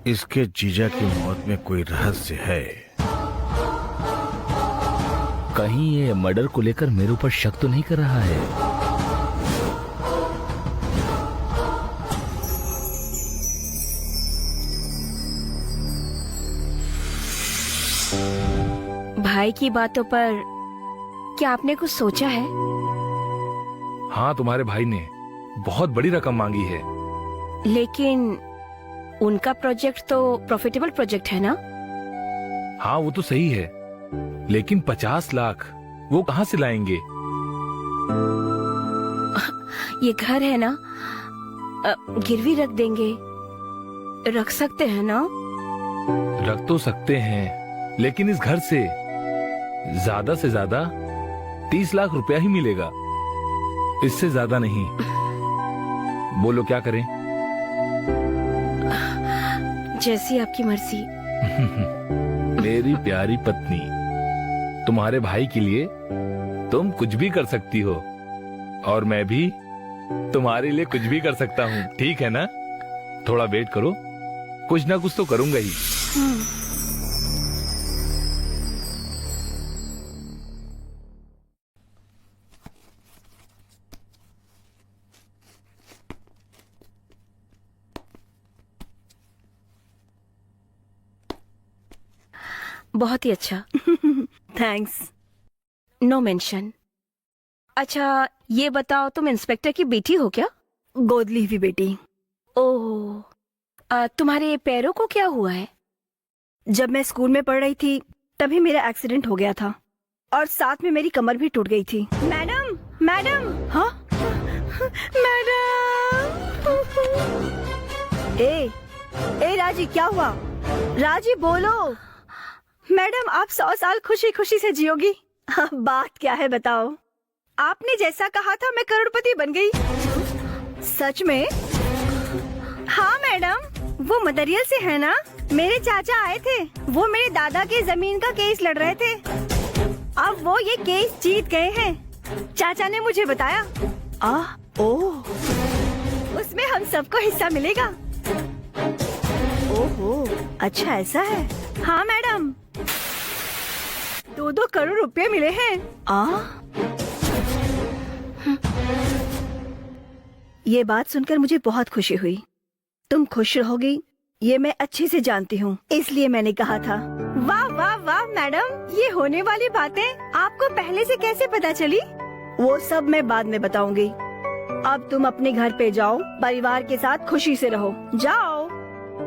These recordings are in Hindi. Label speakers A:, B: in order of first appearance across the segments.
A: इसके जीजा की मौत में कोई रहस्य है।
B: कहीं ये मर्डर को लेकर मेरे ऊपर शक तो नहीं कर रहा है?
C: भाई की बातों पर क्या आपने कुछ सोचा है?
D: हाँ, तुम्हारे भाई ने बहुत बड़ी रकम मांगी है।
C: लेकिन उनका प्रोजेक्ट तो प्रॉफिटेबल प्रोजेक्ट है ना?
D: हाँ, वो तो सही है, लेकिन 50 लाख वो कहाँ से लाएंगे?
C: ये घर है ना, गिरवी रख देंगे, रख सकते हैं ना?
D: रख तो सकते हैं, लेकिन इस घर से ज्यादा 30 लाख रुपया ही मिलेगा, इससे ज्यादा नहीं। बोलो क्या करें?
C: जैसी आपकी मर्जी।
D: मेरी प्यारी पत्नी, तुम्हारे भाई के लिए तुम कुछ भी कर सकती हो, और मैं भी तुम्हारे लिए कुछ भी कर सकता हूँ, ठीक है ना? थोड़ा वेट करो, कुछ ना कुछ तो करूंगा ही।
C: बहुत ही अच्छा।
E: थैंक्स।
C: No mention. अच्छा ये बताओ, तुम इंस्पेक्टर की बेटी हो क्या?
E: गोद ली हुई बेटी।
C: ओह, तुम्हारे पैरों को क्या हुआ है?
E: जब मैं स्कूल में पढ़ रही थी तभी मेरा एक्सीडेंट हो गया था, और साथ में मेरी कमर भी टूट गई थी। Madam, madam. हाँ मैडम। ए राजी, क्या हुआ? राजी बोलो। मैडम, आप 100 साल खुशी खुशी से जियोगी। बात क्या है बताओ? आपने जैसा कहा था मैं करोड़पति बन गई। सच में? हाँ मैडम, वो मदरियल से है ना, मेरे चाचा आए थे, वो मेरे दादा के जमीन का केस लड़ रहे थे। अब वो ये केस जीत गए हैं, चाचा ने मुझे बताया। ओह, उसमें हम सबको हिस्सा मिलेगा। ओहो, अच्छा ऐसा है। हाँ मैडम, 2-2 करोड़ रुपए मिले हैं। ये बात सुनकर मुझे बहुत खुशी हुई। तुम खुश रहोगी ये मैं अच्छे से जानती हूँ, इसलिए मैंने कहा था। वाह वाह वाह मैडम, ये होने वाली बातें आपको पहले से कैसे पता चली? वो सब मैं बाद में बताऊंगी। अब तुम अपने घर पे जाओ, परिवार के साथ खुशी से रहो। जाओ।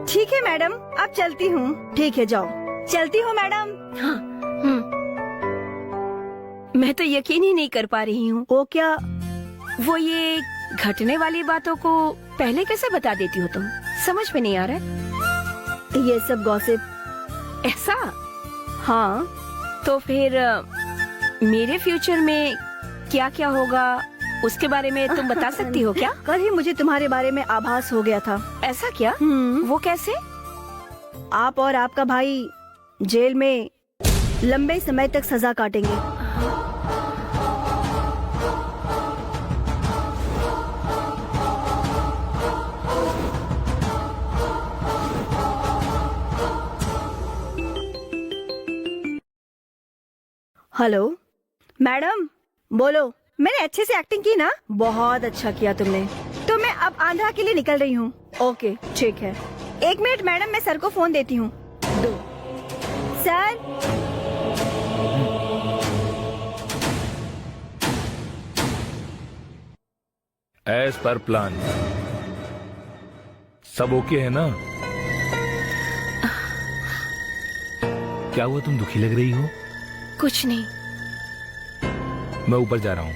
E: ठीक है मैडम, अब चलती हूँ। ठीक है, जाओ। चलती हूँ मैडम।
C: हाँ, मैं तो यकीन ही नहीं कर पा रही हूँ।
E: वो क्या?
C: वो ये घटने वाली बातों को पहले कैसे बता देती हो तुम? समझ में नहीं आ रहा है।
E: ये सब गॉसिप।
C: ऐसा?
E: हाँ।
C: तो फिर मेरे फ्यूचर में क्या क्या होगा उसके बारे में तुम बता सकती हो क्या?
E: कल ही मुझे तुम्हारे बारे में आभास हो गया था।
C: ऐसा क्या? वो कैसे?
E: आप और आपका भाई जेल में लंबे समय तक सजा काटेंगे। हेलो मैडम, बोलो। मैंने अच्छे से एक्टिंग की ना? बहुत अच्छा किया तुमने। तो मैं अब आंध्रा के लिए निकल रही हूँ। ओके, ठीक है। 1 मिनट मैडम, मैं सर को फोन देती हूँ। सर।
D: एज पर प्लान सब ओके है ना? क्या हुआ, तुम दुखी लग रही हो?
C: कुछ नहीं।
D: मैं ऊपर जा रहा हूँ।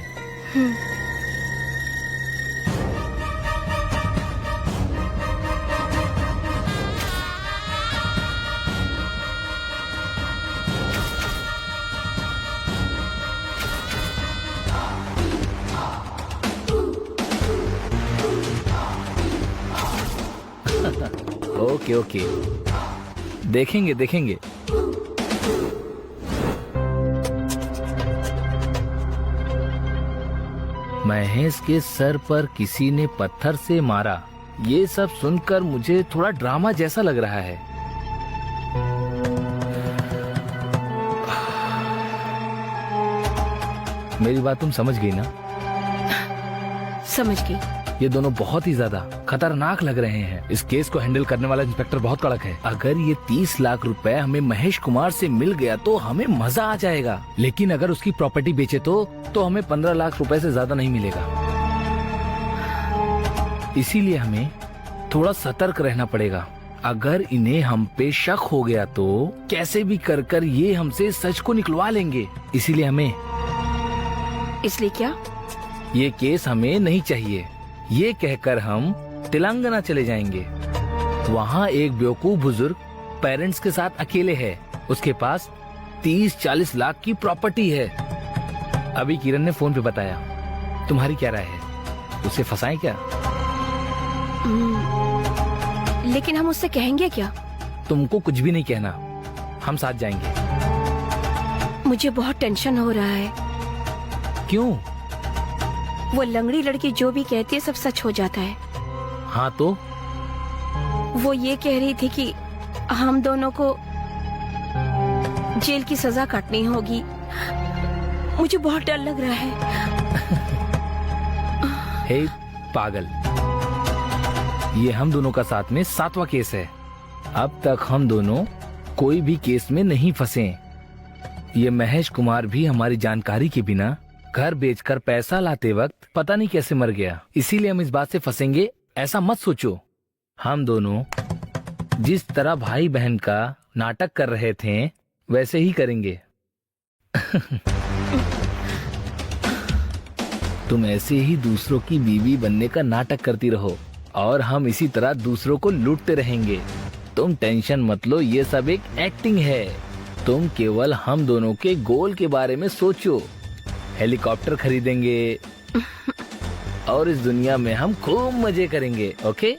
B: ओके ओके, देखेंगे देखेंगे। महेश के सर पर किसी ने पत्थर से मारा, ये सब सुनकर मुझे थोड़ा ड्रामा जैसा लग रहा है। मेरी बात तुम समझ गई ना?
C: समझ गई।
B: ये दोनों बहुत ही ज्यादा खतरनाक लग रहे हैं। इस केस को हैंडल करने वाला इंस्पेक्टर बहुत कड़क है। अगर ये 30 लाख रुपए हमें महेश कुमार से मिल गया तो हमें मजा आ जाएगा, लेकिन अगर उसकी प्रॉपर्टी बेचे तो हमें 15 लाख रुपए से ज्यादा नहीं मिलेगा। इसीलिए हमें थोड़ा सतर्क रहना पड़ेगा। अगर इन्हें हम पे शक हो गया तो कैसे भी कर ये हमसे सच को निकलवा लेंगे। इसीलिए हमें,
C: इसलिए क्या?
B: ये केस हमें नहीं चाहिए, ये कहकर हम तेलंगाना चले जाएंगे। वहाँ एक बेवकूफ बुजुर्ग पेरेंट्स के साथ अकेले है। उसके पास 30-40 लाख की प्रॉपर्टी है। अभी किरण ने फोन पे बताया। तुम्हारी क्या राय है, उसे फंसाएं क्या?
C: लेकिन हम उससे कहेंगे क्या?
B: तुमको कुछ भी नहीं कहना, हम साथ जाएंगे।
C: मुझे बहुत टेंशन हो रहा है।
B: क्यों?
C: वो लंगड़ी लड़की जो भी कहती है सब सच हो जाता है।
B: हाँ तो?
C: वो ये कह रही थी कि हम दोनों को जेल की सजा काटनी होगी। मुझे बहुत डर लग रहा है।
B: हे पागल, ये हम दोनों का साथ में 7वां केस है। अब तक हम दोनों कोई भी केस में नहीं फंसे। ये महेश कुमार भी हमारी जानकारी के बिना घर बेचकर पैसा लाते वक्त पता नहीं कैसे मर गया। इसीलिए हम इस बात से फंसेंगे ऐसा मत सोचो। हम दोनों जिस तरह भाई बहन का नाटक कर रहे थे वैसे ही करेंगे। तुम ऐसे ही दूसरों की बीवी बनने का नाटक करती रहो और हम इसी तरह दूसरों को लूटते रहेंगे। तुम टेंशन मत लो, ये सब एक एक्टिंग है। तुम केवल हम दोनों के गोल के बारे में सोचो। हेलीकॉप्टर खरीदेंगे और इस दुनिया में हम खूब मजे करेंगे। Okay?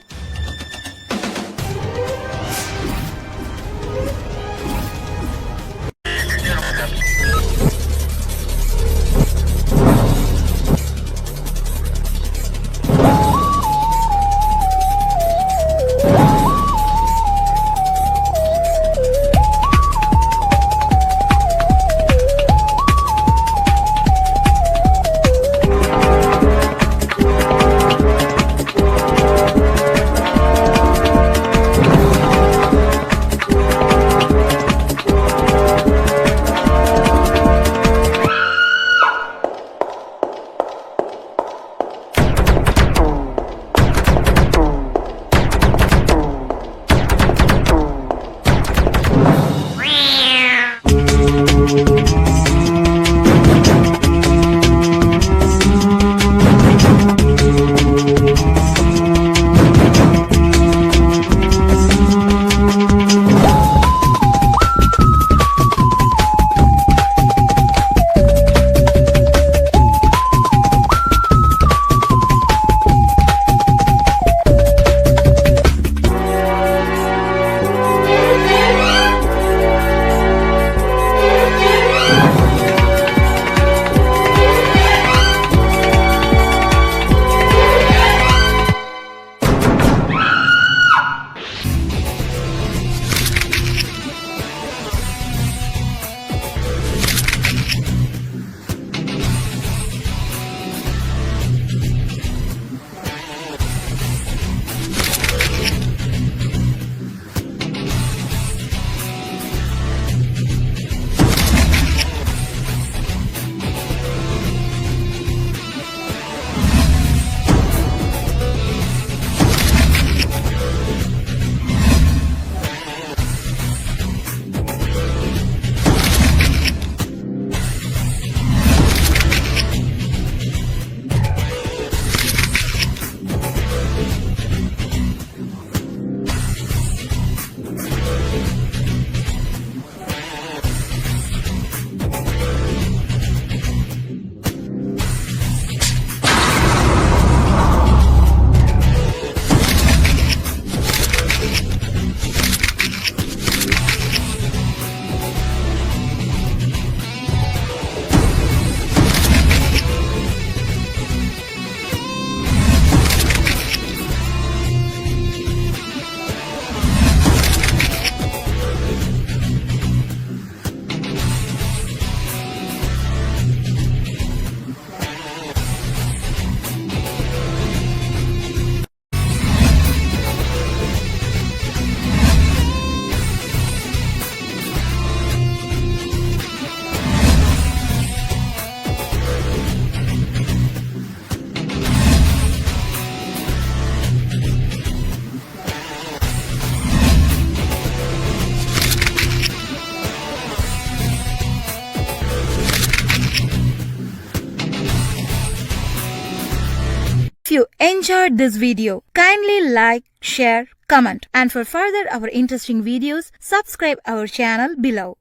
F: If you enjoyed this video, kindly like, share, comment, and for further our interesting videos, subscribe our channel below.